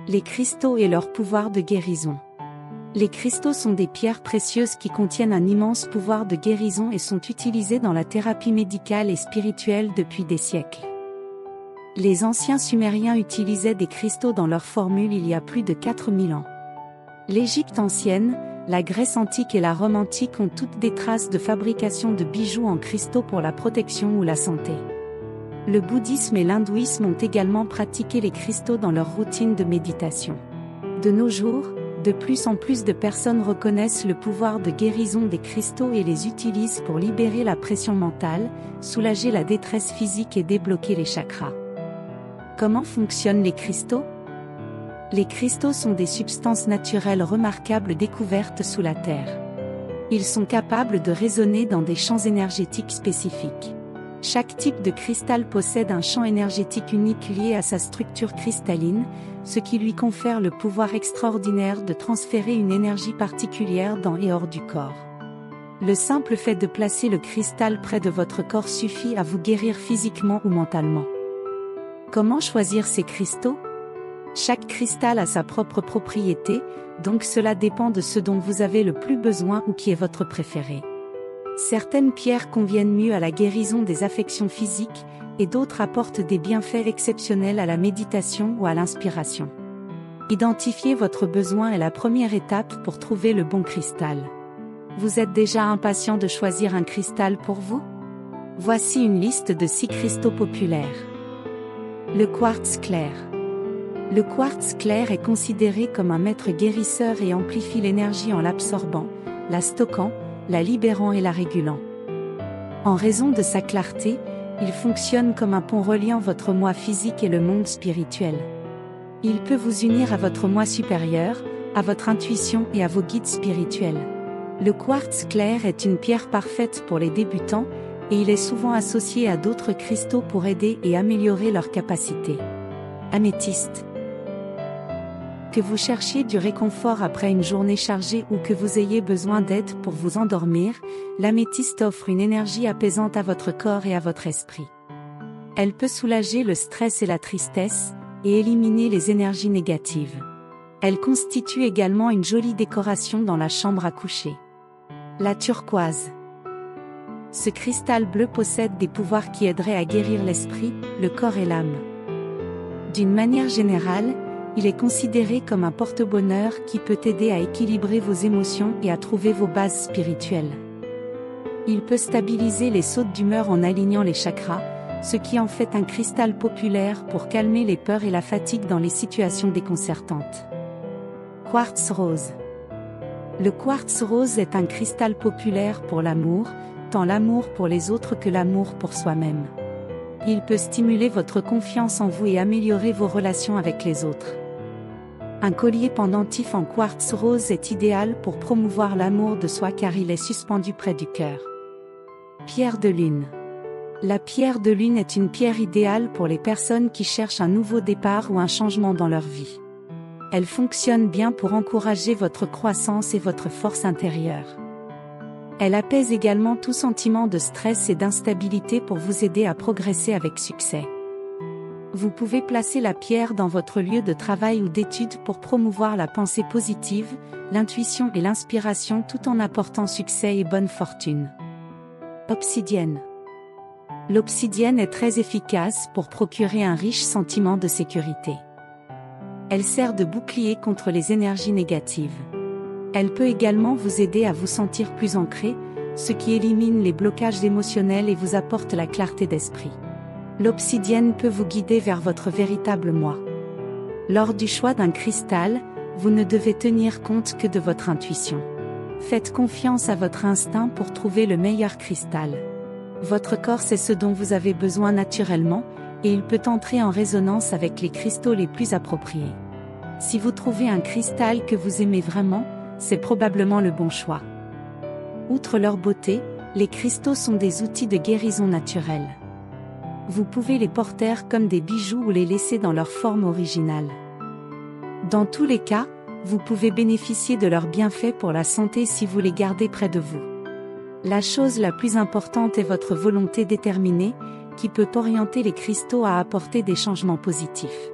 Les cristaux et leur pouvoir de guérison. Les cristaux sont des pierres précieuses qui contiennent un immense pouvoir de guérison et sont utilisés dans la thérapie médicale et spirituelle depuis des siècles. Les anciens Sumériens utilisaient des cristaux dans leurs formules il y a plus de 4000 ans. L'Égypte ancienne, la Grèce antique et la Rome antique ont toutes des traces de fabrication de bijoux en cristaux pour la protection ou la santé. Le bouddhisme et l'hindouisme ont également pratiqué les cristaux dans leur routine de méditation. De nos jours, de plus en plus de personnes reconnaissent le pouvoir de guérison des cristaux et les utilisent pour libérer la pression mentale, soulager la détresse physique et débloquer les chakras. Comment fonctionnent les cristaux ? Les cristaux sont des substances naturelles remarquables découvertes sous la Terre. Ils sont capables de résonner dans des champs énergétiques spécifiques. Chaque type de cristal possède un champ énergétique unique lié à sa structure cristalline, ce qui lui confère le pouvoir extraordinaire de transférer une énergie particulière dans et hors du corps. Le simple fait de placer le cristal près de votre corps suffit à vous guérir physiquement ou mentalement. Comment choisir ces cristaux ? Chaque cristal a sa propre propriété, donc cela dépend de ce dont vous avez le plus besoin ou qui est votre préféré. Certaines pierres conviennent mieux à la guérison des affections physiques, et d'autres apportent des bienfaits exceptionnels à la méditation ou à l'inspiration. Identifier votre besoin est la première étape pour trouver le bon cristal. Vous êtes déjà impatient de choisir un cristal pour vous ? Voici une liste de 6 cristaux populaires. Le quartz clair. Le quartz clair est considéré comme un maître guérisseur et amplifie l'énergie en l'absorbant, la stockant, la libérant et la régulant. En raison de sa clarté, il fonctionne comme un pont reliant votre moi physique et le monde spirituel. Il peut vous unir à votre moi supérieur, à votre intuition et à vos guides spirituels. Le quartz clair est une pierre parfaite pour les débutants, et il est souvent associé à d'autres cristaux pour aider et améliorer leurs capacités. Améthyste. Que vous cherchiez du réconfort après une journée chargée ou que vous ayez besoin d'aide pour vous endormir, l'améthyste offre une énergie apaisante à votre corps et à votre esprit. Elle peut soulager le stress et la tristesse, et éliminer les énergies négatives. Elle constitue également une jolie décoration dans la chambre à coucher. La turquoise. Ce cristal bleu possède des pouvoirs qui aideraient à guérir l'esprit, le corps et l'âme. D'une manière générale, il est considéré comme un porte-bonheur qui peut aider à équilibrer vos émotions et à trouver vos bases spirituelles. Il peut stabiliser les sautes d'humeur en alignant les chakras, ce qui en fait un cristal populaire pour calmer les peurs et la fatigue dans les situations déconcertantes. Quartz rose. Le quartz rose est un cristal populaire pour l'amour, tant l'amour pour les autres que l'amour pour soi-même. Il peut stimuler votre confiance en vous et améliorer vos relations avec les autres. Un collier pendentif en quartz rose est idéal pour promouvoir l'amour de soi car il est suspendu près du cœur. Pierre de lune. La pierre de lune est une pierre idéale pour les personnes qui cherchent un nouveau départ ou un changement dans leur vie. Elle fonctionne bien pour encourager votre croissance et votre force intérieure. Elle apaise également tout sentiment de stress et d'instabilité pour vous aider à progresser avec succès. Vous pouvez placer la pierre dans votre lieu de travail ou d'études pour promouvoir la pensée positive, l'intuition et l'inspiration tout en apportant succès et bonne fortune. Obsidienne. L'obsidienne est très efficace pour procurer un riche sentiment de sécurité. Elle sert de bouclier contre les énergies négatives. Elle peut également vous aider à vous sentir plus ancré, ce qui élimine les blocages émotionnels et vous apporte la clarté d'esprit. L'obsidienne peut vous guider vers votre véritable moi. Lors du choix d'un cristal, vous ne devez tenir compte que de votre intuition. Faites confiance à votre instinct pour trouver le meilleur cristal. Votre corps sait ce dont vous avez besoin naturellement, et il peut entrer en résonance avec les cristaux les plus appropriés. Si vous trouvez un cristal que vous aimez vraiment, c'est probablement le bon choix. Outre leur beauté, les cristaux sont des outils de guérison naturelle. Vous pouvez les porter comme des bijoux ou les laisser dans leur forme originale. Dans tous les cas, vous pouvez bénéficier de leurs bienfaits pour la santé si vous les gardez près de vous. La chose la plus importante est votre volonté déterminée, qui peut orienter les cristaux à apporter des changements positifs.